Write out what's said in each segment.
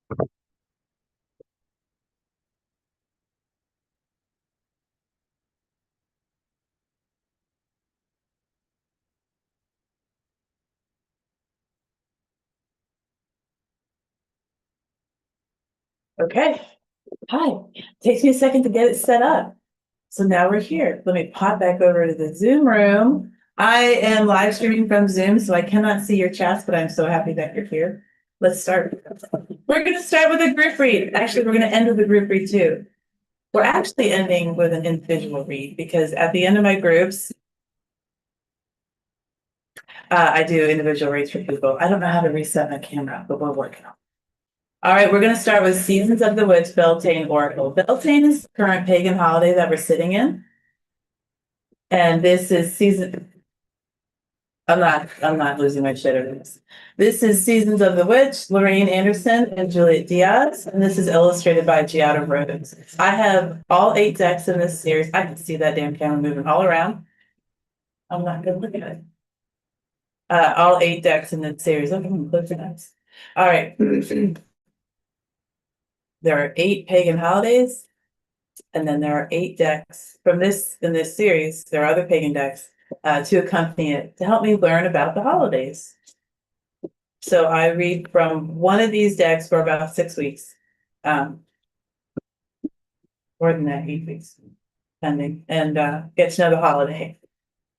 Okay. Hi. Takes me a second to get it set up. So now we're here. Let me pop back over to the Zoom room. I am live streaming from Zoom, so I cannot see your chats, but I'm so happy that you're here. Let's start. We're going to start with a group read. Actually, we're going to end with a group read too. We're actually ending with an individual read because at the end of my groups, I do individual reads for people. I don't know how to reset my camera, but we're working on it. All right, we're going to start with Seasons of the Witch, Beltane Oracle. Beltane is the current pagan holiday that we're sitting in. And this is season. I'm not losing my shit over this. This is Seasons of the Witch, Lorraine Anderson and Juliet Diaz, and this is illustrated by Giada Rhodes. I have all 8 decks in this series. I can see that damn camera moving all around. I'm not gonna look at it. All 8 decks in the series. I'm gonna close your eyes. All right. There are 8 pagan holidays, and then there are 8 decks from this in this series. There are other pagan decks to accompany it to help me learn about the holidays. So I read from one of these decks for about 6 weeks, more than that, 8 weeks, depending, and get to know the holiday.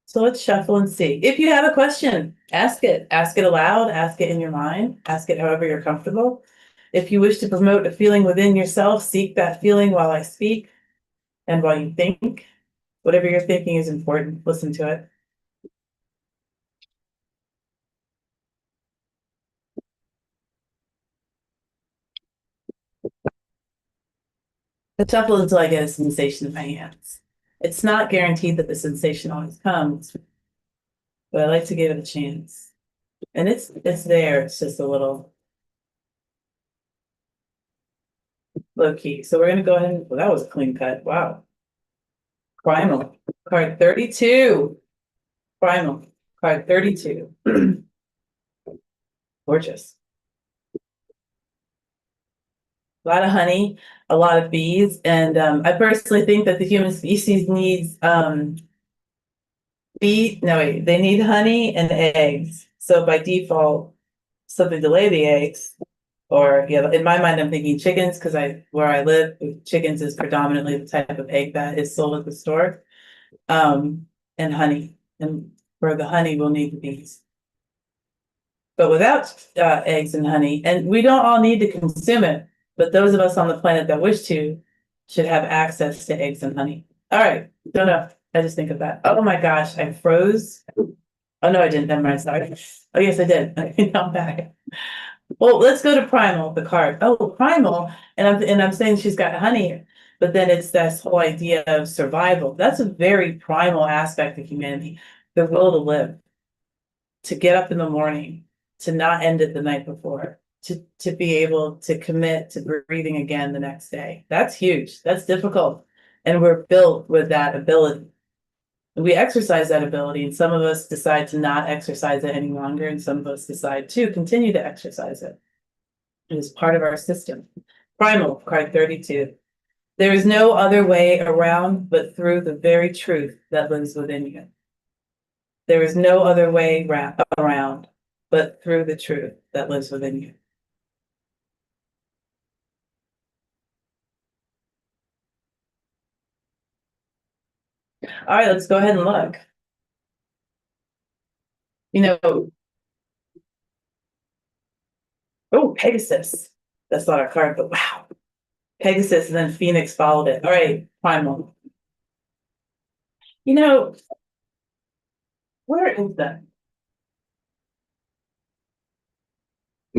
So let's shuffle and see. If you have a question, ask it. Ask it aloud, ask it in your mind, ask it however you're comfortable. If you wish to promote a feeling within yourself, seek that feeling while I speak and while you think. Whatever you're thinking is important. Listen to it. I shuffle until I get a sensation in my hands. It's not guaranteed that the sensation always comes, but I like to give it a chance. And it's there, it's just a little low key. So we're gonna go ahead and, well, that was a clean cut. Wow. Primal, card 32. Primal, card 32. Gorgeous. A lot of honey, a lot of bees, and I personally think that the human species needs they need honey and eggs. So by default, something to lay the eggs, or yeah, in my mind, I'm thinking chickens because where I live, chickens is predominantly the type of egg that is sold at the store, and honey, and for the honey, we'll need the bees. But without eggs and honey, and we don't all need to consume it, but those of us on the planet that wish to should have access to eggs and honey. All right, don't know. I just think of that. Oh my gosh, I froze. Oh no, I didn't. Never mind. Sorry. Oh yes, I did. I'm back. Well, let's go to Primal, the card. Oh, Primal, and I'm saying she's got honey, but then it's this whole idea of survival. That's a very primal aspect of humanity, the will to live, to get up in the morning, to not end it the night before, to be able to commit to breathing again the next day. That's huge. That's difficult. And we're built with that ability. We exercise that ability, and some of us decide to not exercise it any longer, and some of us decide to continue to exercise it. It is part of our system. Primal, card 32. There is no other way around but through the very truth that lives within you. There is no other way around but through the truth that lives within you. All right, let's go ahead and look. You know, oh, Pegasus. That's not our card, but wow. Pegasus and then Phoenix followed it. All right, Primal. You know, where is that?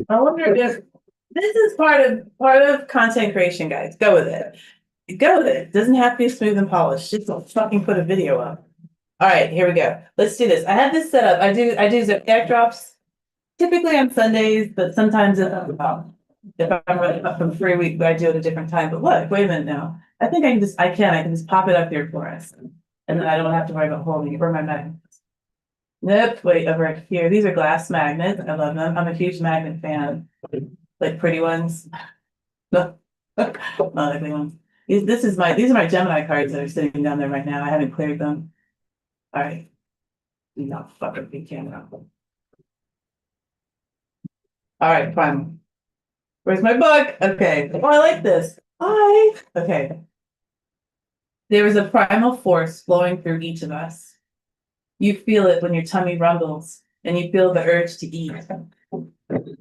I wonder if this is part of content creation, guys. Go with it. Go with it. It doesn't have to be smooth and polished. Just don't fucking put a video up. All right, here we go. Let's do this. I have this set up. I do Zodiac drops typically on Sundays, but sometimes if I'm running up from 3 weeks, I do it at a different time. But look, wait a minute now. I think I can just pop it up here for us. And then I don't have to worry about holding it. Where are my magnets? Nope, wait, over here. These are glass magnets. I love them. I'm a huge magnet fan. Like pretty ones. No. Not ugly ones. These are my Gemini cards that are sitting down there right now. I haven't cleared them. All right. Do not fuck up the camera. All right, fine. Where's my book? Okay. Oh, I like this. Hi. Okay. There is a primal force flowing through each of us. You feel it when your tummy rumbles and you feel the urge to eat.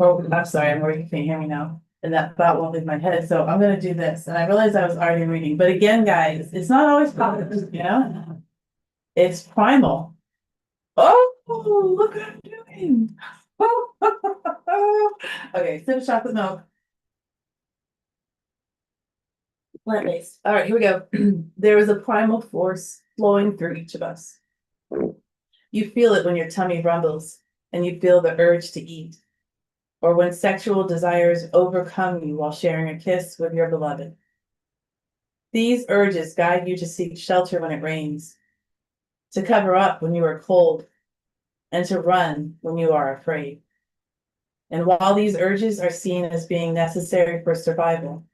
Oh, I'm sorry, I'm worried you can't hear me now. And that thought won't leave my head. So I'm gonna do this. And I realized I was already reading. But again, guys, it's not always positive, you know? It's primal. Oh, look what I'm doing. Okay, sip of chocolate milk. Plant-based. All right, here we go. There is a primal force flowing through each of us. You feel it when your tummy rumbles and you feel the urge to eat, or when sexual desires overcome you while sharing a kiss with your beloved. These urges guide you to seek shelter when it rains, to cover up when you are cold, and to run when you are afraid. And while these urges are seen as being necessary for survival,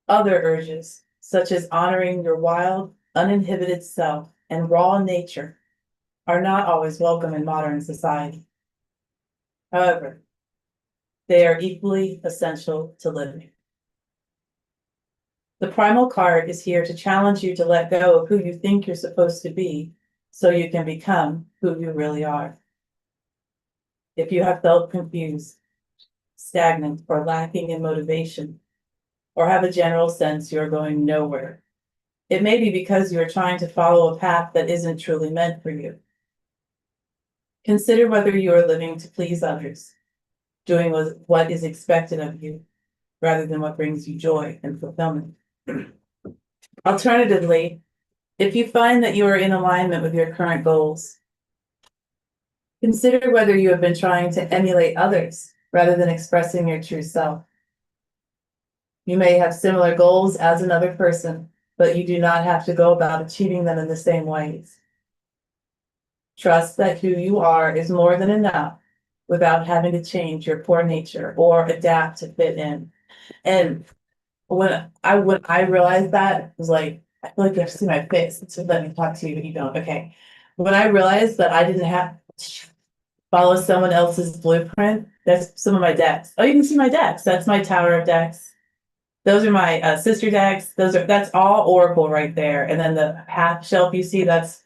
other urges, such as honoring your wild, uninhibited self and raw nature, are not always welcome in modern society. However, they are equally essential to living. The primal card is here to challenge you to let go of who you think you're supposed to be so you can become who you really are. If you have felt confused, stagnant, or lacking in motivation, or have a general sense you're going nowhere, it may be because you are trying to follow a path that isn't truly meant for you. Consider whether you are living to please others, doing what is expected of you, rather than what brings you joy and fulfillment. Alternatively, if you find that you are in alignment with your current goals, consider whether you have been trying to emulate others rather than expressing your true self. You may have similar goals as another person, but you do not have to go about achieving them in the same ways. Trust that who you are is more than enough without having to change your core nature or adapt to fit in. And when I realized that, it was like, I feel like you have to see my face to let me talk to you, but you don't. Okay. When I realized that I didn't have to follow someone else's blueprint, that's some of my decks. Oh, you can see my decks. That's my tower of decks. Those are my sister decks. That's all Oracle right there. And then the half shelf you see, that's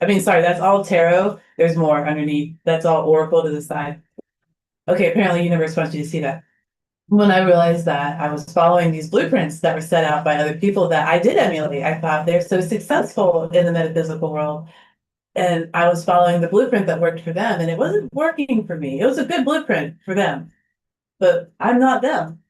all tarot. There's more underneath. That's all Oracle to the side. Okay, apparently universe wants you to see that. When I realized that I was following these blueprints that were set out by other people that I did emulate, I thought they're so successful in the metaphysical world. And I was following the blueprint that worked for them, and it wasn't working for me. It was a good blueprint for them, but I'm not them.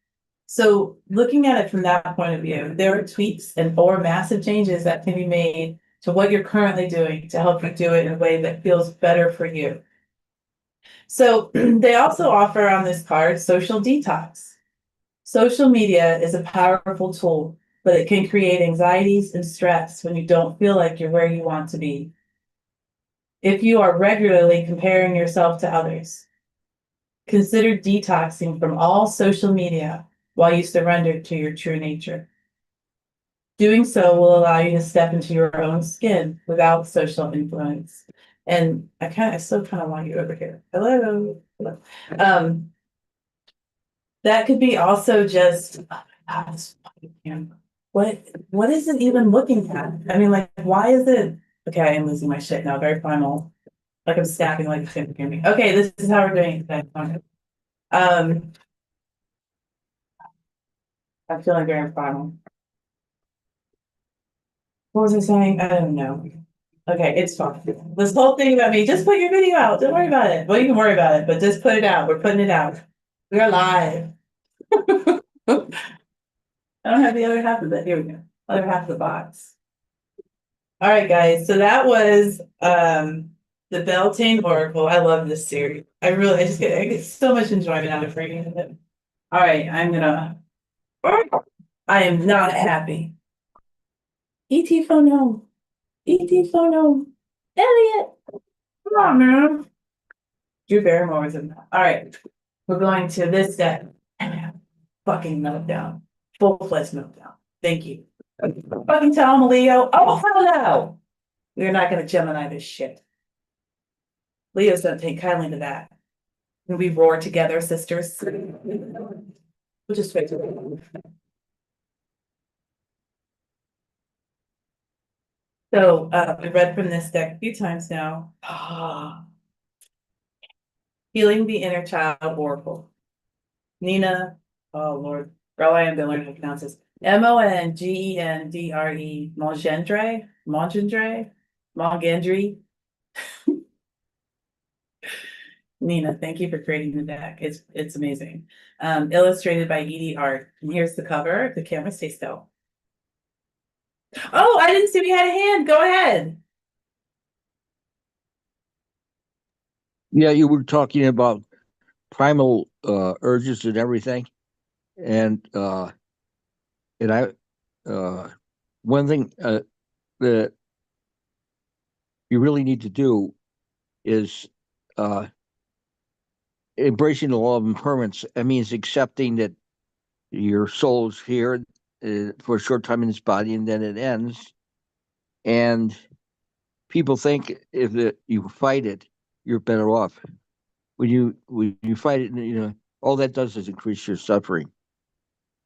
So looking at it from that point of view, there are tweaks and or massive changes that can be made to what you're currently doing to help you do it in a way that feels better for you. So they also offer on this card social detox. Social media is a powerful tool, but it can create anxieties and stress when you don't feel like you're where you want to be. If you are regularly comparing yourself to others, consider detoxing from all social media while you surrender to your true nature. Doing so will allow you to step into your own skin without social influence. And I still kind of want you over here. Hello. Um, that could be also just, oh my God, this fucking camera. What is it even looking at? I mean, like, why is it? Okay, I am losing my shit now. Very primal. Like I'm snapping like a can't hear me. Okay, this is how we're doing it today. Um, I'm feeling very primal. What was I saying? I don't know. Okay, it's fine. This whole thing about me, just put your video out. Don't worry about it. Well, you can worry about it, but just put it out. We're putting it out. We're live. I don't have the other half of it. Here we go. Other half of the box. All right, guys. So that was the Beltane Oracle. I love this series. I get so much enjoyment out of reading it. All right, I am not happy. E.T. phone home. E.T. phone home. Elliot. Come on, man. Drew Barrymore was in that. All right. We're going to this deck. Fucking meltdown. full-fledged meltdown. Thank you. Fucking tell him, Leo. Oh, hell no. We're not gonna Gemini this shit. Leo's don't take kindly to that. And we roar together, sisters. We'll just wait. So we read from this deck a few times now. Healing the Inner Child Oracle. Nina, oh Lord, girl, I am gonna learn how to pronounce this. Mongendre, Mongendre. Nina, thank you for creating the deck. It's amazing. Illustrated by Edie Art. And here's the cover. The camera stay still. Oh, I didn't see we had a hand. Go ahead. Yeah, you were talking about primal urges and everything, and I one thing that you really need to do is embracing the law of impermanence. That means accepting that your soul's here for a short time in this body, and then it ends. And people think if you fight it, you're better off. When you fight it, all that does is increase your suffering.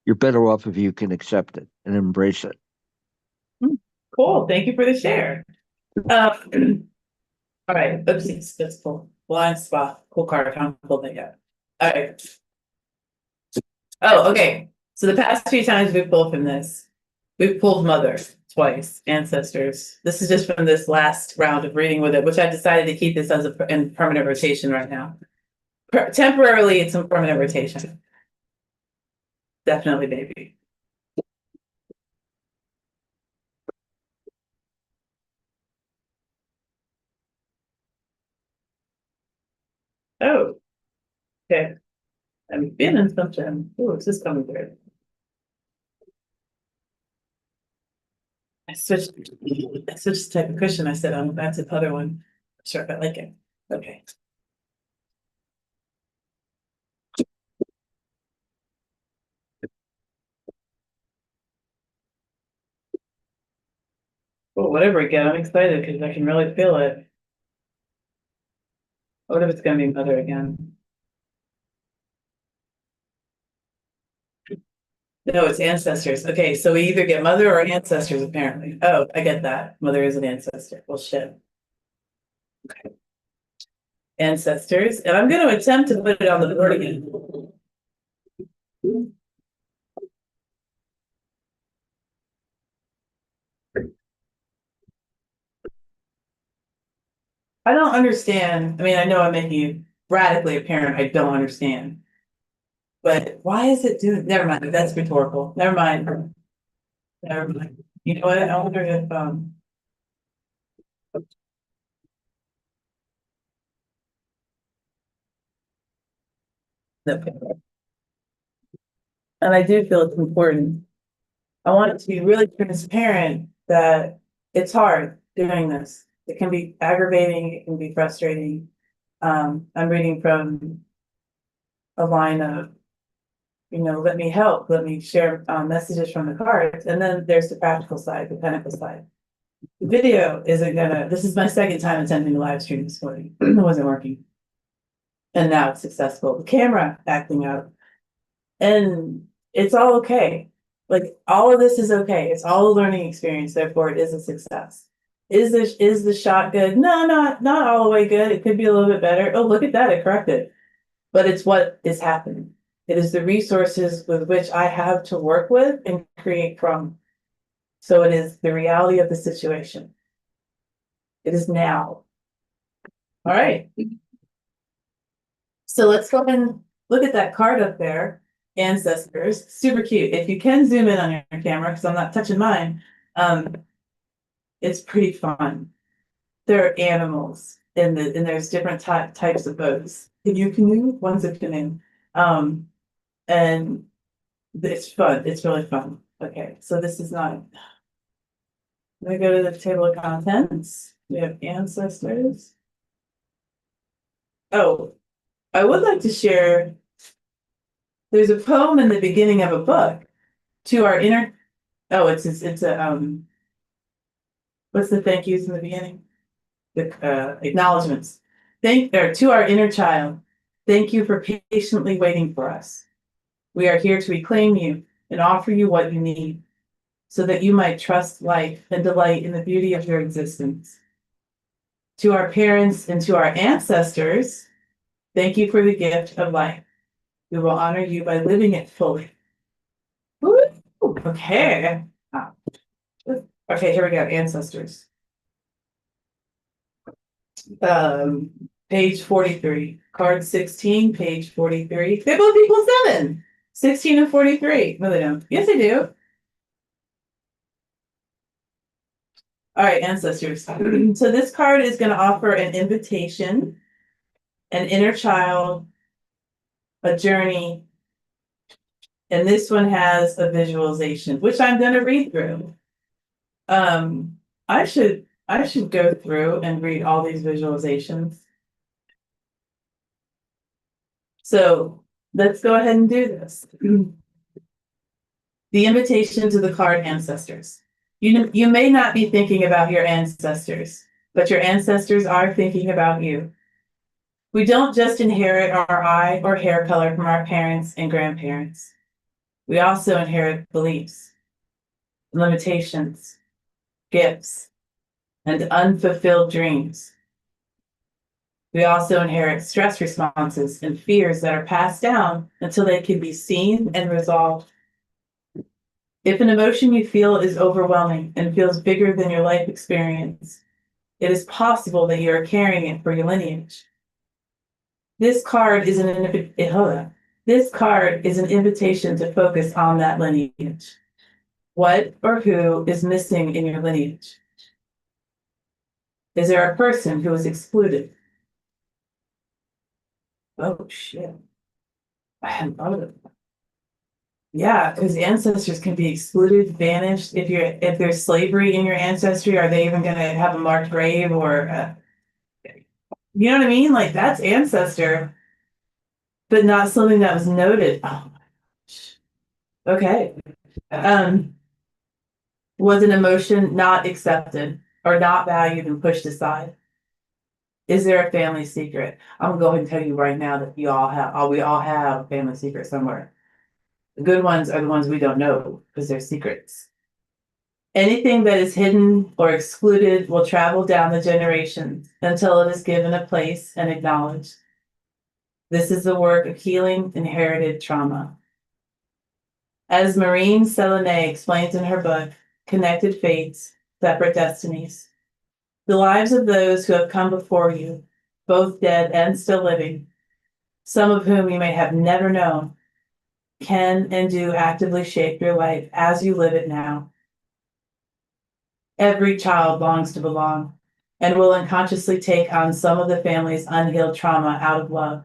You're better off if you can accept it and embrace it. Cool. Thank you for the share. All right. Oopsies. That's cool. Blind spot. Cool card. I haven't pulled that yet. All right. Oh, okay. So the past few times we've pulled from this, we've pulled mother twice, ancestors. This is just from this last round of reading with it, which I decided to keep this as in permanent rotation right now. Temporarily, it's in permanent rotation. Definitely, baby. Oh, okay. I'm feeling something. Oh, it's just coming through. I switched the type of cushion. I said, that's the other one. Sure, if I like it. Okay. Well, whatever we get, I'm excited because I can really feel it. What if it's gonna be mother again? No, it's ancestors. Okay, so we either get mother or ancestors, apparently. Oh, I get that. Mother is an ancestor. Well, shit. Okay. Ancestors, and I'm going to attempt to put it on the board again. I don't understand. I mean, I know I'm making you radically apparent. I don't understand. But why is it doing? Never mind. That's rhetorical. Never mind. Never mind. You know what? I wonder if okay. And I do feel it's important. I want it to be really transparent that it's hard doing this. It can be aggravating, it can be frustrating. I'm reading from a line of, let me help, let me share messages from the cards. And then there's the practical side, the pentacle side. The video isn't gonna, this is my second time attending the live stream this morning. It wasn't working. And now it's successful. The camera acting out. And it's all okay. Like all of this is okay. It's all a learning experience, therefore it is a success. Is the shot good? No, not all the way good. It could be a little bit better. Oh, look at that, it corrected. But it's what is happening. It is the resources with which I have to work with and create from. So it is the reality of the situation. It is now. All right. So let's go ahead and look at that card up there. Ancestors, super cute. If you can zoom in on your camera, because I'm not touching mine, it's pretty fun. There are animals and there's different types of boats. Canoe, one's a canoe. And it's fun. It's really fun. Okay, so this is not. Let me go to the table of contents. We have ancestors. Oh, I would like to share. There's a poem in the beginning of a book To our inner, oh, it's a, what's the thank yous in the beginning? The acknowledgements. To our inner child, thank you for patiently waiting for us. We are here to reclaim you and offer you what you need so that you might trust life and delight in the beauty of your existence. To our parents and to our ancestors, thank you for the gift of life. We will honor you by living it fully. Woo! Okay. Okay, here we go. Ancestors. Page 43. Card 16, page 43. They both equal 7. 16 and 43. No, they don't. Yes, they do. All right, ancestors. So this card is going to offer an invitation, an inner child, a journey, and this one has a visualization, which I'm going to read through. I should go through and read all these visualizations. So let's go ahead and do this. The invitation to the card ancestors. You may not be thinking about your ancestors, but your ancestors are thinking about you. We don't just inherit our eye or hair color from our parents and grandparents. We also inherit beliefs, limitations, gifts, and unfulfilled dreams. We also inherit stress responses and fears that are passed down until they can be seen and resolved. If an emotion you feel is overwhelming and feels bigger than your life experience, it is possible that you are carrying it for your lineage. This card is an invitation to focus on that lineage. What or who is missing in your lineage? Is there a person who was excluded? Oh shit. I hadn't thought of it. Yeah, because ancestors can be excluded, vanished. If there's slavery in your ancestry, are they even going to have a marked grave or, you know what I mean? Like that's ancestor, but not something that was noted. Oh my gosh. Okay. Was an emotion not accepted or not valued and pushed aside? Is there a family secret? I'm gonna go ahead and tell you right now that we all have a family secret somewhere. The good ones are the ones we don't know because they're secrets. Anything that is hidden or excluded will travel down the generations until it is given a place and acknowledged. This is the work of healing inherited trauma. As Maureen Selenay explains in her book, Connected Fates, Separate Destinies, the lives of those who have come before you, both dead and still living, some of whom you may have never known, can and do actively shape your life as you live it now. Every child longs to belong and will unconsciously take on some of the family's unhealed trauma out of love.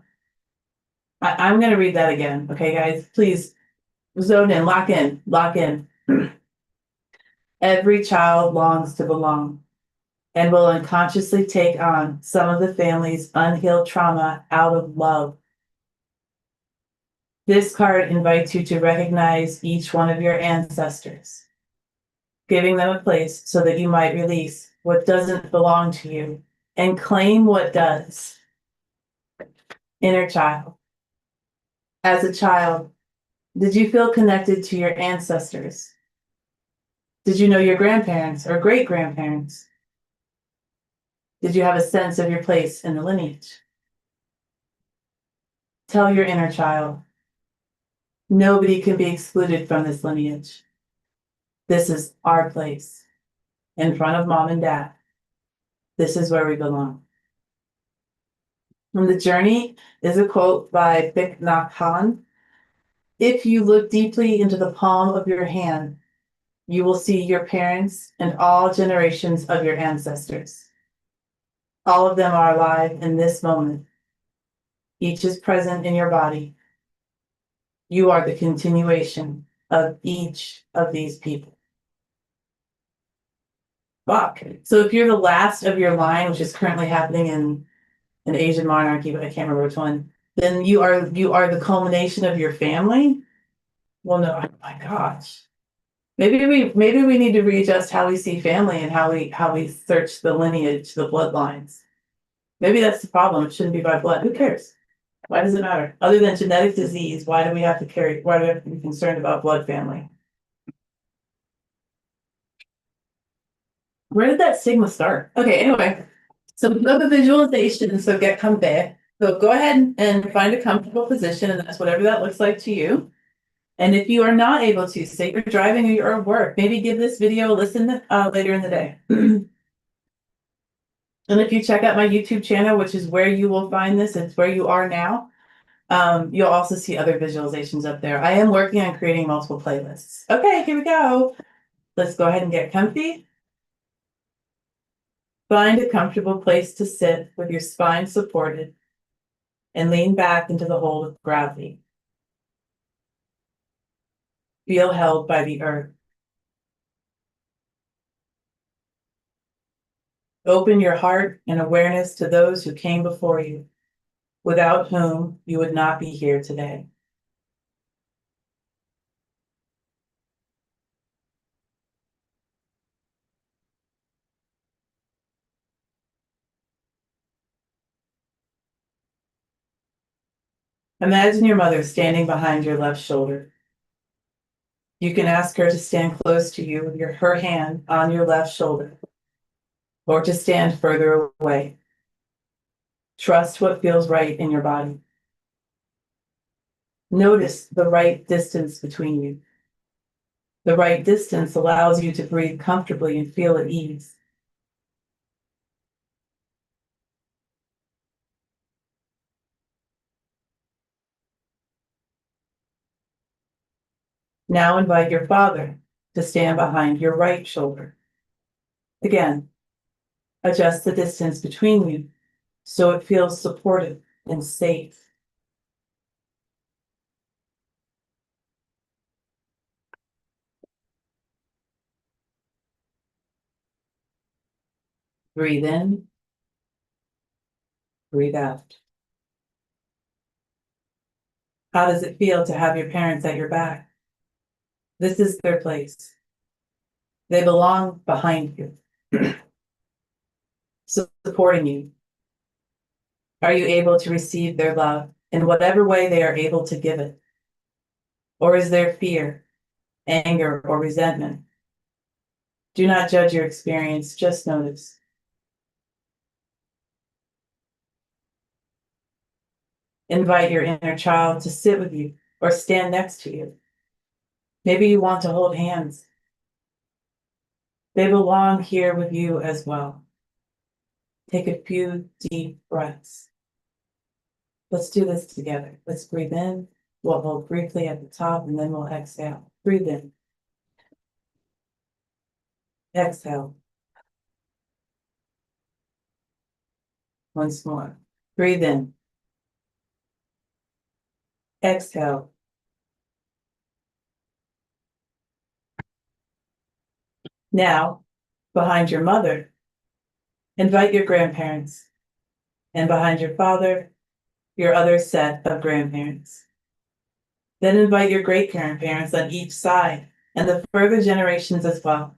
I'm going to read that again. Okay, guys, please zone in, lock in, lock in. Every child longs to belong and will unconsciously take on some of the family's unhealed trauma out of love. This card invites you to recognize each one of your ancestors, giving them a place so that you might release what doesn't belong to you and claim what does. Inner child. As a child, did you feel connected to your ancestors? Did you know your grandparents or great-grandparents? Did you have a sense of your place in the lineage? Tell your inner child, nobody can be excluded from this lineage. This is our place, in front of mom and dad. This is where we belong. And the journey is a quote by Thich Nhat Hanh. If you look deeply into the palm of your hand, you will see your parents and all generations of your ancestors. All of them are alive in this moment. Each is present in your body. You are the continuation of each of these people. Fuck. So if you're the last of your line, which is currently happening in an Asian monarchy, but I can't remember which one, then you are the culmination of your family. Well, no, oh my gosh. Maybe we need to readjust how we see family and how we search the lineage, the bloodlines. Maybe that's the problem. It shouldn't be by blood. Who cares? Why does it matter? Other than genetic disease, why do we have to be concerned about blood family? Where did that stigma start? Okay, anyway. So we go to visualization, so get comfy. So go ahead and find a comfortable position, and that's whatever that looks like to you. And if you are not able to, say you're driving or you're at work, maybe give this video a listen later in the day. And if you check out my YouTube channel, which is where you will find this, it's where you are now, you'll also see other visualizations up there. I am working on creating multiple playlists. Okay, here we go. Let's go ahead and get comfy. Find a comfortable place to sit with your spine supported and lean back into the hold of gravity. Feel held by the earth. Open your heart and awareness to those who came before you, without whom you would not be here today. Imagine your mother standing behind your left shoulder. You can ask her to stand close to you with her hand on your left shoulder, or to stand further away. Trust what feels right in your body. Notice the right distance between you. The right distance allows you to breathe comfortably and feel at ease. Now invite your father to stand behind your right shoulder. Again, adjust the distance between you so it feels supportive and safe. Breathe in, breathe out. How does it feel to have your parents at your back? This is their place. They belong behind you, supporting you. Are you able to receive their love in whatever way they are able to give it? Or is there fear, anger, or resentment? Do not judge your experience, just notice. Invite your inner child to sit with you or stand next to you. Maybe you want to hold hands. They belong here with you as well. Take a few deep breaths. Let's do this together. Let's breathe in. We'll hold briefly at the top and then we'll exhale. Breathe in. Exhale. Once more. Breathe in. Exhale. Now, behind your mother, invite your grandparents. And behind your father, your other set of grandparents. Then invite your great-grandparents on each side and the further generations as well.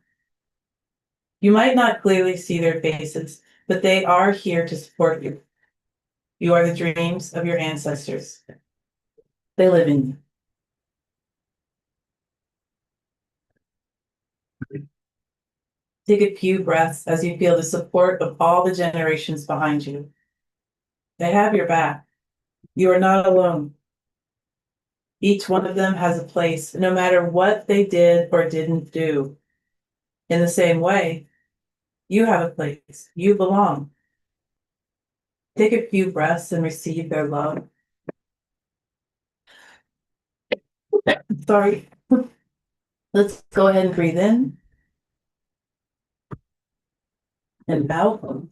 You might not clearly see their faces, but they are here to support you. You are the dreams of your ancestors. They live in you. Take a few breaths as you feel the support of all the generations behind you. They have your back. You are not alone. Each one of them has a place, no matter what they did or didn't do. In the same way, you have a place. You belong. Take a few breaths and receive their love. Sorry. Let's go ahead and breathe in and out.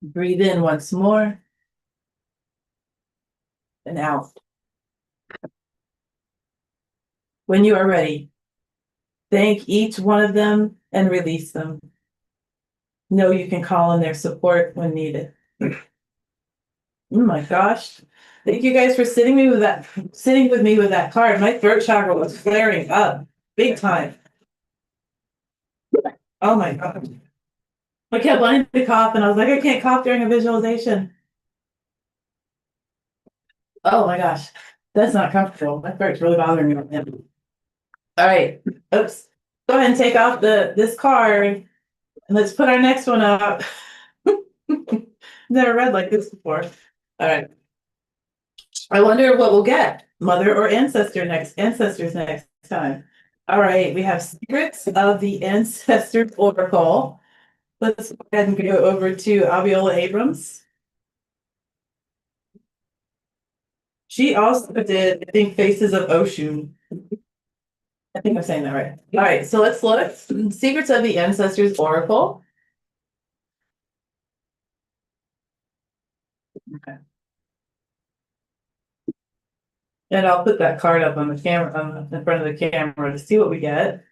Breathe in once more and out. When you are ready, thank each one of them and release them. Know you can call on their support when needed. Oh my gosh. Thank you guys for sitting with me with that card. My throat chakra was flaring up big time. Oh my god. I kept wanting to cough and I was like, I can't cough during a visualization. Oh my gosh. That's not comfortable. My throat's really bothering me right now. All right. Oops. Go ahead and take off this card and let's put our next one up. Never read like this before. All right. I wonder what we'll get. Mother or ancestors next time. All right, we have Secrets of the Ancestor Oracle. Let's go ahead and go over to Abiola Abrams. She also did, I think, Faces of Oshun. I think I'm saying that right. All right, so let's look. Secrets of the Ancestors Oracle. Okay. And I'll put that card up on the camera, in front of the camera to see what we get.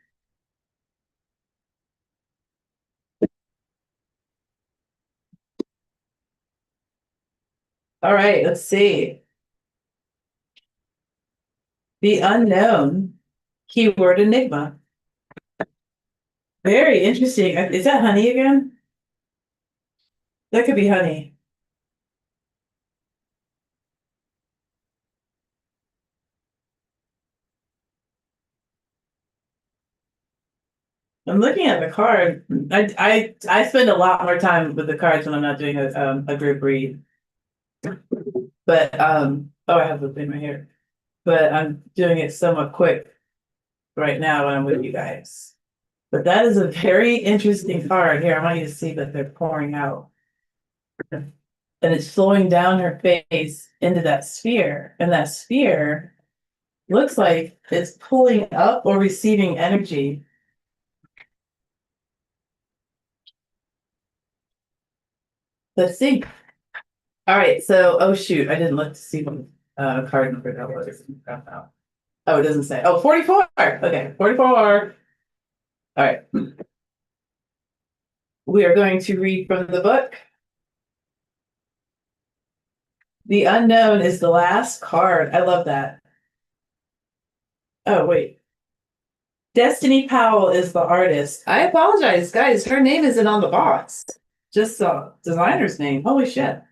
All right, let's see. The unknown, keyword enigma. Very interesting. Is that honey again? That could be honey. I'm looking at the card. I spend a lot more time with the cards when I'm not doing a group read. But oh, I have the thing right here. But I'm doing it somewhat quick right now when I'm with you guys. But that is a very interesting card. Here, I want you to see that they're pouring out. And it's flowing down her face into that sphere. And that sphere looks like it's pulling up or receiving energy. Let's see. All right, so oh shoot, I didn't look to see what card number that was. Oh, it doesn't say. Oh, 44. Okay, 44. All right. We are going to read from the book. The unknown is the last card. I love that. Oh, wait. Destiny Powell is the artist. I apologize, guys. Her name isn't on the box. Just the designer's name. Holy shit.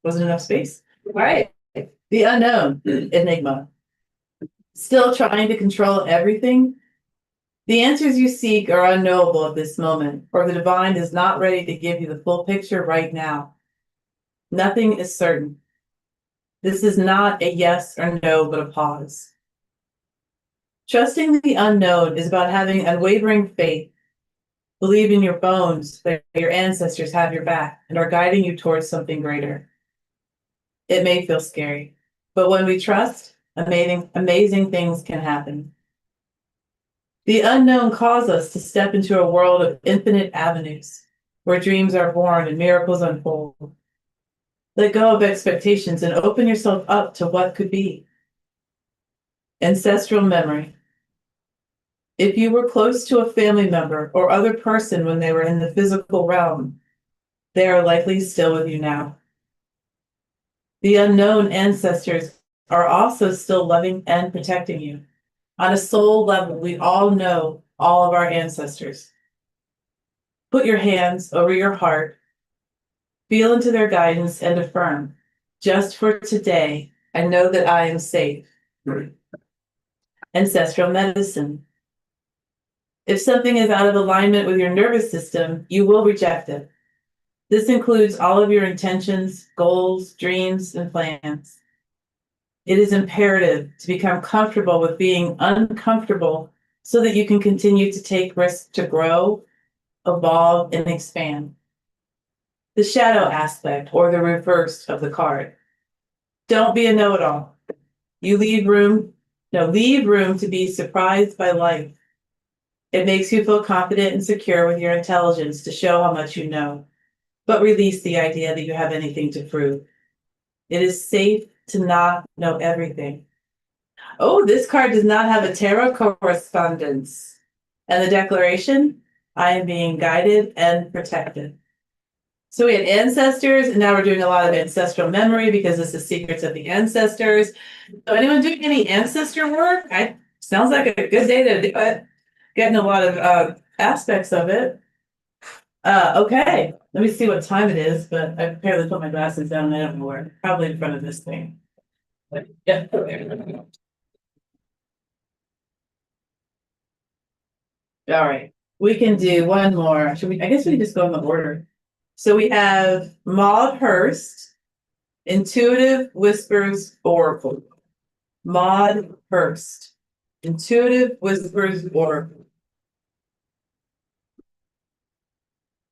Wasn't enough space. All right. The unknown, enigma. Still trying to control everything? The answers you seek are unknowable at this moment, or the divine is not ready to give you the full picture right now. Nothing is certain. This is not a yes or no, but a pause. Trusting the unknown is about having unwavering faith. Believe in your bones that your ancestors have your back and are guiding you towards something greater. It may feel scary, but when we trust, amazing things can happen. The unknown calls us to step into a world of infinite avenues, where dreams are born and miracles unfold. Let go of expectations and open yourself up to what could be. Ancestral memory. If you were close to a family member or other person when they were in the physical realm, they are likely still with you now. The unknown ancestors are also still loving and protecting you. On a soul level, we all know all of our ancestors. Put your hands over your heart, feel into their guidance, and affirm, just for today, I know that I am safe. Ancestral medicine. If something is out of alignment with your nervous system, you will reject it. This includes all of your intentions, goals, dreams, and plans. It is imperative to become comfortable with being uncomfortable so that you can continue to take risks to grow, evolve, and expand. The shadow aspect, or the reverse of the card. Don't be a know-it-all. Leave room to be surprised by life. It makes you feel confident and secure with your intelligence to show how much you know, but release the idea that you have anything to prove. It is safe to not know everything. Oh, this card does not have a tarot correspondence. And the declaration, I am being guided and protected. So we had ancestors, and now we're doing a lot of ancestral memory because this is secrets of the ancestors. So anyone doing any ancestor work? Sounds like a good day to do it. Getting a lot of aspects of it. Okay, let me see what time it is, but I apparently put my glasses down and I don't know where. Probably in front of this thing. But, yeah. All right, we can do one more. Should we? I guess we can just go in the order. So we have Maud Hurst, Intuitive Whispers Oracle. Maud Hurst, Intuitive Whispers Oracle.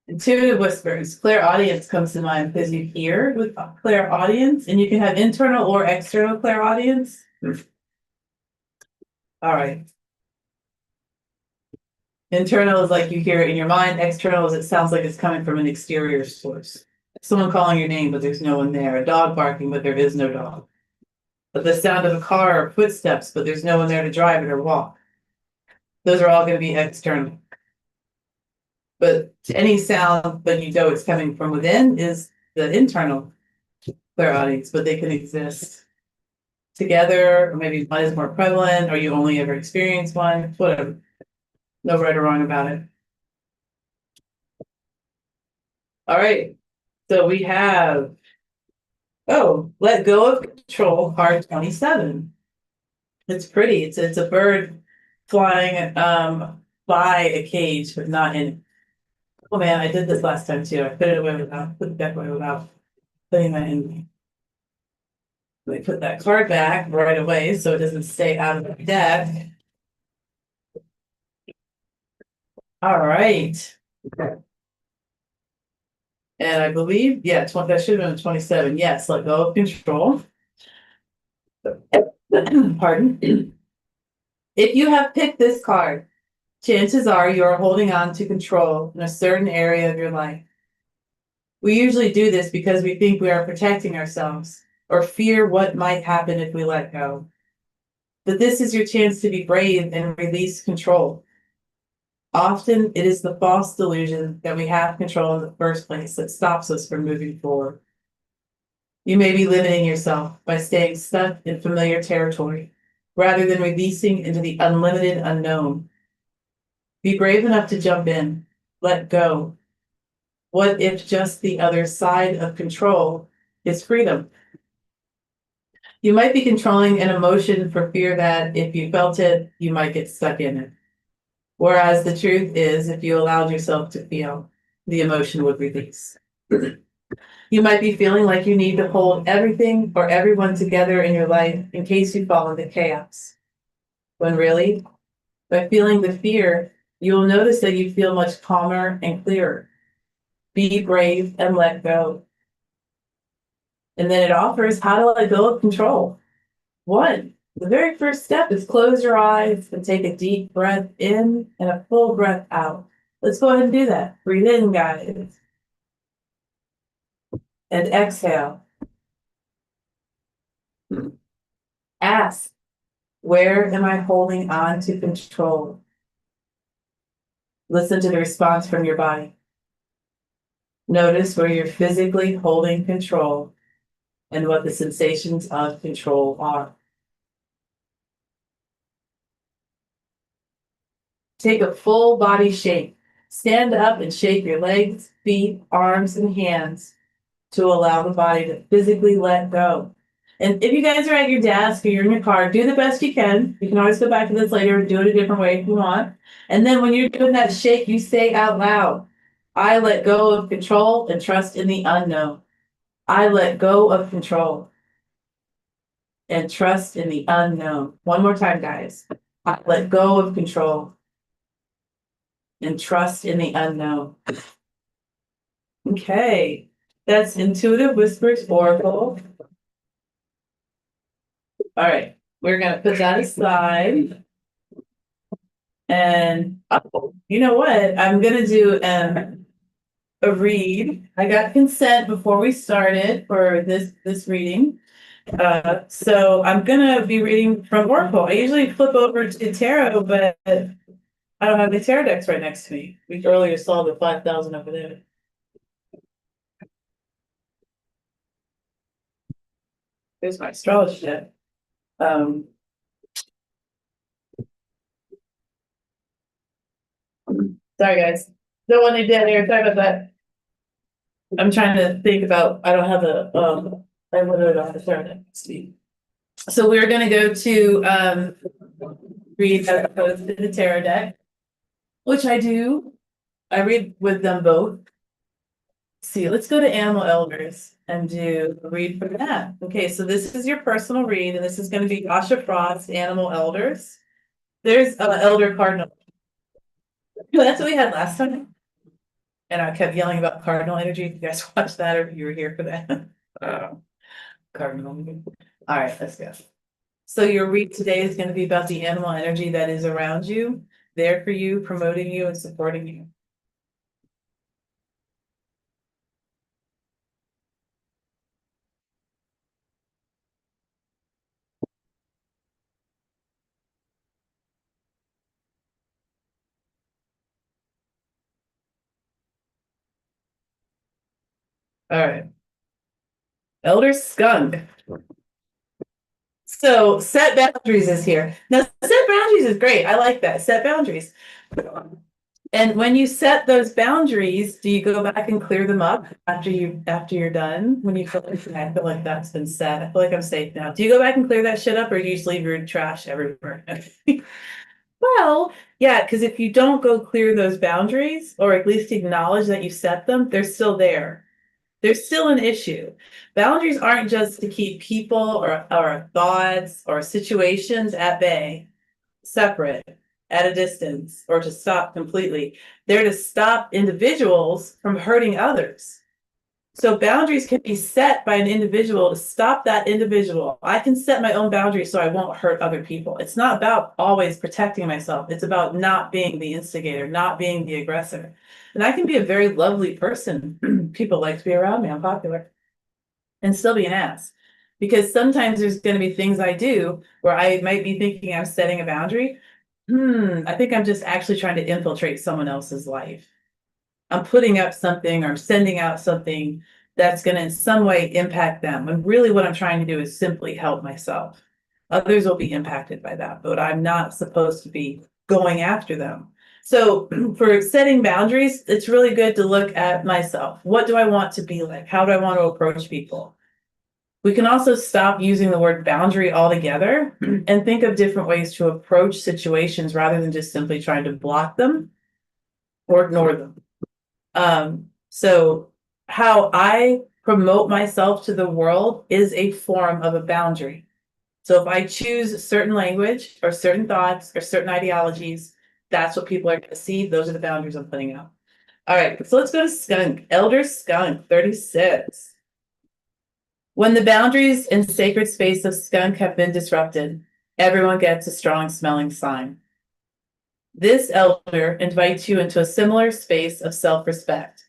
Intuitive whispers, clairaudience comes to mind because you hear with clairaudience, and you can have internal or external clairaudience. All right. Internal is like you hear it in your mind. External is it sounds like it's coming from an exterior source. Someone calling your name, but there's no one there. A dog barking, but there is no dog. But the sound of a car or footsteps, but there's no one there to drive it or walk. Those are all going to be external. But any sound, but you know it's coming from within, is the internal clairaudience, but they can exist together, or maybe one is more prevalent, or you only ever experience one, whatever. No right or wrong about it. All right, so we have, let go of control, card 27. It's pretty, it's a bird flying by a cage, but not in it. Oh man, I did this last time too. I put it back away without putting that in. Let me put that card back right away so it doesn't stay out of the deck. All right. And I believe, yeah, that should have been 27. Yes, let go of control. Pardon. If you have picked this card, chances are you are holding on to control in a certain area of your life. We usually do this because we think we are protecting ourselves or fear what might happen if we let go. But this is your chance to be brave and release control. Often it is the false delusion that we have control in the first place that stops us from moving forward. You may be limiting yourself by staying stuck in familiar territory rather than releasing into the unlimited unknown. Be brave enough to jump in, let go. What if just the other side of control is freedom? You might be controlling an emotion for fear that if you felt it, you might get stuck in it. Whereas the truth is, if you allowed yourself to feel, the emotion would release. You might be feeling like you need to hold everything or everyone together in your life in case you fall into chaos. When really, by feeling the fear, you will notice that you feel much calmer and clearer. Be brave and let go. And then it offers how to let go of control. One, the very first step is close your eyes and take a deep breath in and a full breath out. Let's go ahead and do that. Breathe in, guys. And exhale. Ask, where am I holding on to control? Listen to the response from your body. Notice where you're physically holding control and what the sensations of control are. Take a full body shake. Stand up and shake your legs, feet, arms, and hands to allow the body to physically let go. And if you guys are at your desk or you're in your car, do the best you can. You can always go back to this later and do it a different way if you want. And then when you're doing that shake, you say out loud, I let go of control and trust in the unknown. I let go of control and trust in the unknown. One more time, guys. I let go of control and trust in the unknown. Okay, that's Intuitive Whispers Oracle. All right, we're gonna put that aside. And you know what? I'm gonna do a read. I got consent before we started for this reading. So I'm gonna be reading from Oracle. I usually flip over to tarot, but I don't have the tarot decks right next to me. We earlier saw the 5,000 over there. Here's my astrology deck. Sorry, guys. No one did here. Sorry about that. I'm trying to think about, I don't have I literally don't have the turn it. So we're gonna go to, read as opposed to the tarot deck, which I do. I read with them both. See, let's go to animal elders and do a read for that. Okay, so this is your personal read, and this is gonna be Asha Frost, animal elders. There's elder cardinal. That's what we had last time. And I kept yelling about cardinal energy. If you guys watched that or if you were here for that. Cardinal. All right, let's go. So your read today is going to be about the animal energy that is around you, there for you, promoting you and supporting you. All right. Elder skunk. So set boundaries is here. Now, set boundaries is great. I like that. Set boundaries. And when you set those boundaries, do you go back and clear them up after you're done? When you feel like, I feel like that's been set. I feel like I'm safe now. Do you go back and clear that shit up, or do you just leave your trash everywhere? Well, yeah, because if you don't go clear those boundaries, or at least acknowledge that you set them, they're still there. There's still an issue. Boundaries aren't just to keep people or thoughts or situations at bay, separate, at a distance, or to stop completely. They're to stop individuals from hurting others. So boundaries can be set by an individual to stop that individual. I can set my own boundaries so I won't hurt other people. It's not about always protecting myself. It's about not being the instigator, not being the aggressor. And I can be a very lovely person. People like to be around me. I'm popular. And still be an ass. Because sometimes there's going to be things I do where I might be thinking I'm setting a boundary. I think I'm just actually trying to infiltrate someone else's life. I'm putting up something or sending out something that's going to in some way impact them. And really what I'm trying to do is simply help myself. Others will be impacted by that, but I'm not supposed to be going after them. So for setting boundaries, it's really good to look at myself. What do I want to be like? How do I want to approach people? We can also stop using the word boundary altogether and think of different ways to approach situations rather than just simply trying to block them or ignore them. So how I promote myself to the world is a form of a boundary. So if I choose certain language or certain thoughts or certain ideologies, that's what people are going to see. Those are the boundaries I'm putting out. All right, so let's go to skunk. Elder skunk, 36. When the boundaries and sacred space of skunk have been disrupted, everyone gets a strong smelling sign. This elder invites you into a similar space of self-respect,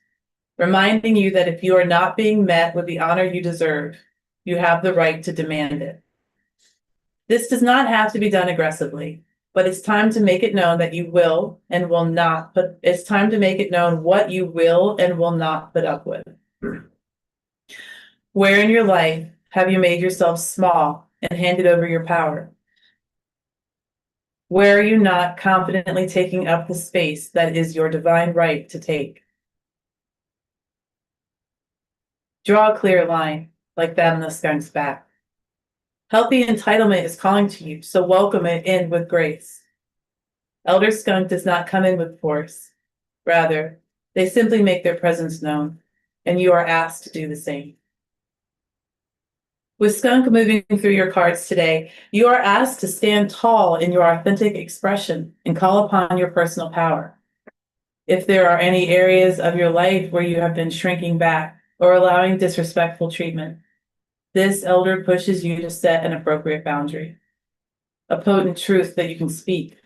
reminding you that if you are not being met with the honor you deserve, you have the right to demand it. This does not have to be done aggressively, but it's time to make it known that you will and will not, but it's time to make it known what you will and will not put up with. Where in your life have you made yourself small and handed over your power? Where are you not confidently taking up the space that is your divine right to take? Draw a clear line like that on the skunk's back. Healthy entitlement is calling to you, so welcome it in with grace. Elder skunk does not come in with force. Rather, they simply make their presence known, and you are asked to do the same. With skunk moving through your cards today, you are asked to stand tall in your authentic expression and call upon your personal power. If there are any areas of your life where you have been shrinking back or allowing disrespectful treatment, this elder pushes you to set an appropriate boundary, a potent truth that you can speak,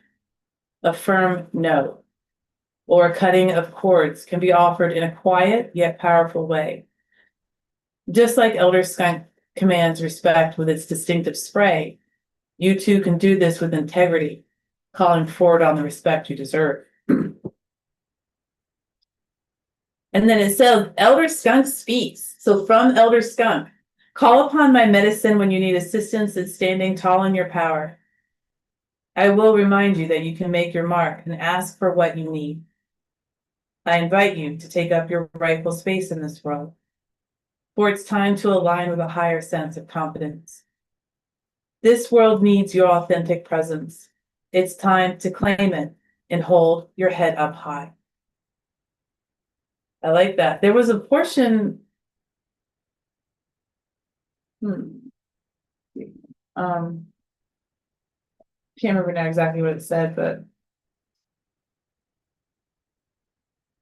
a firm no, or a cutting of cords can be offered in a quiet yet powerful way. Just like Elder Skunk commands respect with its distinctive spray, you too can do this with integrity, calling forward on the respect you deserve. And then it says Elder Skunk speaks. So from Elder Skunk, Call upon my medicine when you need assistance in standing tall in your power. I will remind you that you can make your mark and ask for what you need. I invite you to take up your rightful space in this world, for it's time to align with a higher sense of confidence. This world needs your authentic presence. It's time to claim it and hold your head up high. I like that. There was a portion, can't remember now exactly what it said, but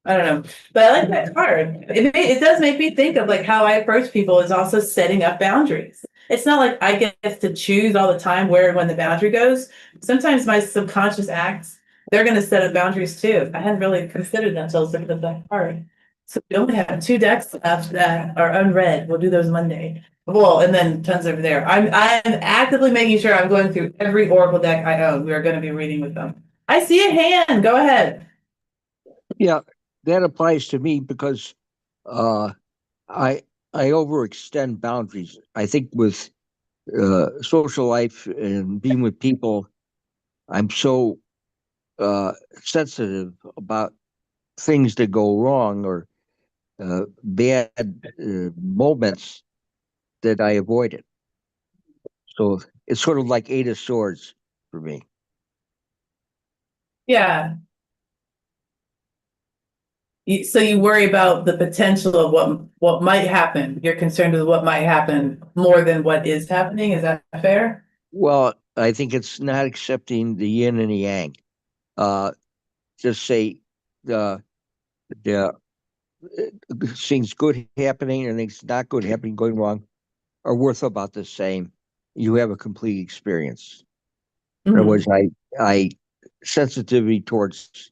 I don't know. But I like that card. It does make me think of like how I approach people is also setting up boundaries. It's not like I get to choose all the time where and when the boundary goes. Sometimes my subconscious acts, they're going to set up boundaries too. I hadn't really considered that until I was looking at that card. So we only have 2 decks left that are unread. We'll do those Monday. Well, and then tons over there. I'm actively making sure I'm going through every Oracle deck I own. We are going to be reading with them. I see a hand. Go ahead. Yeah, that applies to me because I overextend boundaries. I think with social life and being with people, I'm so sensitive about things that go wrong or bad moments that I avoid it. So it's sort of like 8 of Swords for me. Yeah. So you worry about the potential of what might happen. You're concerned with what might happen more than what is happening. Is that fair? Well, I think it's not accepting the yin and the yang. Uh, just say the the things good happening and things not good happening, going wrong, are worth about the same. You have a complete experience. In other words, Mhm. I sensitivity towards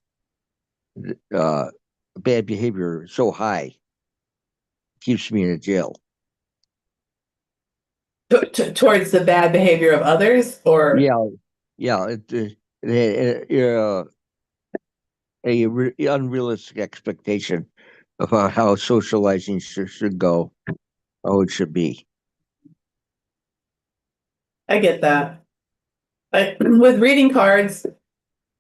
uh, bad behavior so high keeps me in a jail. Towards the bad behavior of others, or Yeah, yeah. Unrealistic expectation about how socializing should go, how it should be. I get that. With reading cards,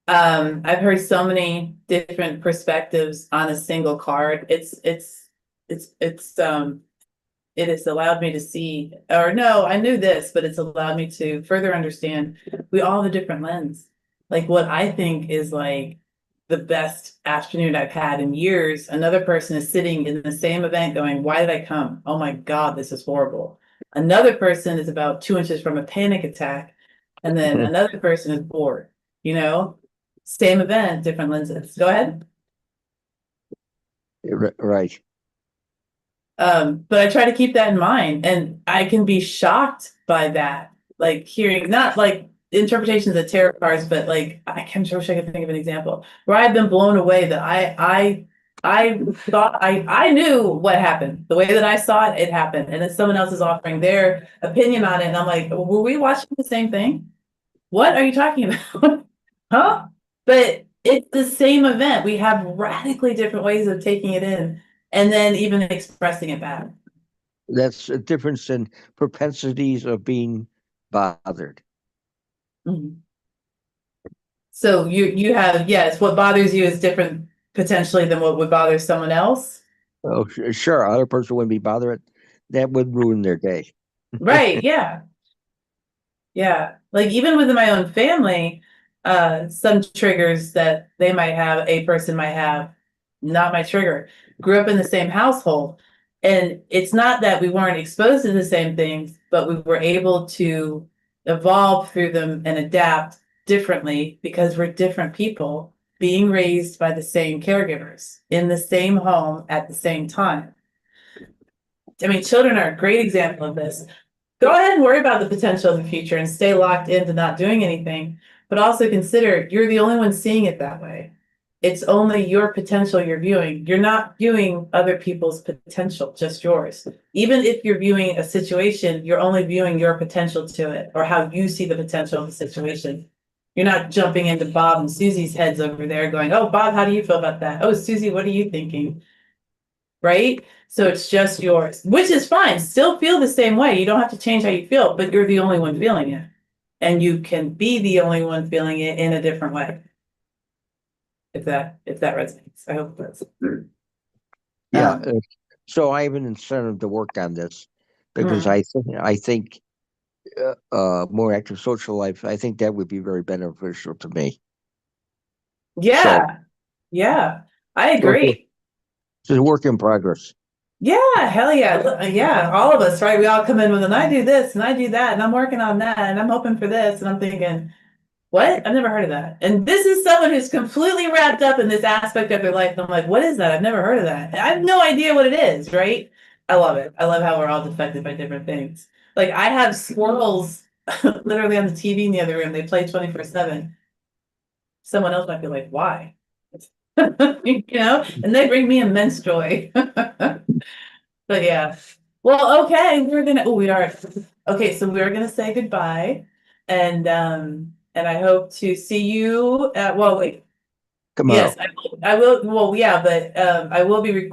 I've heard so many different perspectives on a single card. It's it has allowed me to see, or no, I knew this, but it's allowed me to further understand we all have a different lens. Like what I think is like the best afternoon I've had in years, another person is sitting in the same event going, why did I come? Oh my God, this is horrible. Another person is about 2 inches from a panic attack. And then another person is bored, you know? Same event, different lenses. Go ahead. Right. But I try to keep that in mind, and I can be shocked by that. Like hearing not like interpretations of tarot cards, but like I can wish I could think of an example where I've been blown away that I thought I knew what happened. The way that I saw it, it happened. And then someone else is offering their opinion on it. And I'm like, were we watching the same thing? What are you talking about? Huh? But it's the same event. We have radically different ways of taking it in and then even expressing it back. That's a difference in propensities of being bothered. Mhm. So you have, yes, what bothers you is different potentially than what would bother someone else. Oh, sure, other person wouldn't be bothered. That would ruin their day. Right, yeah. Yeah, like even within my own family, some triggers that they might have, a person might have, not my trigger. Grew up in the same household. And it's not that we weren't exposed to the same things, but we were able to evolve through them and adapt differently because we're different people being raised by the same caregivers in the same home at the same time. I mean, children are a great example of this. Go ahead and worry about the potential of the future and stay locked into not doing anything, but also consider you're the only one seeing it that way. It's only your potential you're viewing. You're not viewing other people's potential, just yours. Even if you're viewing a situation, you're only viewing your potential to it or how you see the potential of the situation. You're not jumping into Bob and Susie's heads over there going, oh, Bob, how do you feel about that? Oh, Susie, what are you thinking? right? So it's just yours, which is fine. Still feel the same way. You don't have to change how you feel, but you're the only one feeling it. And you can be the only one feeling it in a different way. If that resonates. I hope it does. Yeah. Um, So I have an incentive to work on this because mm. I think more active social life. I think that would be very beneficial to me. So Yeah, yeah, I so agree. it's a work in progress. Yeah, hell yeah. Yeah, all of us, right? We all come in with, and I do this and I do that, and I'm working on that, and I'm hoping for this, and I'm thinking, what? I've never heard of that. And this is someone who's completely wrapped up in this aspect of their life. And I'm like, what is that? I've never heard of that. I have no idea what it is, right? I love it. I love how we're all affected by different things. Like I have squirrels literally on the TV in the other room. They play 24/7. Someone else might be like, why? And they bring me immense joy. But yeah. Well, okay, we are okay, so we're gonna say goodbye. And I hope to see you at well wait. Yes, Tomorrow. I will well yeah, but I will be it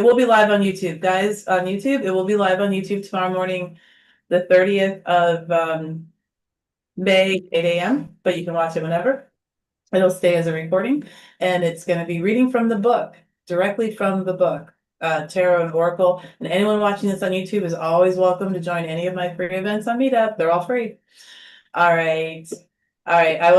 will be live on YouTube, guys, on YouTube. It will be live on YouTube tomorrow morning, the 30th of May, 8 a.m. But you can watch it whenever. It'll stay as a recording, and it's going to be reading from the book, directly from the book, Tarot and Oracle. And anyone watching this on YouTube is always welcome to join any of my free events on Meetup. They're all free. All right. All right. I will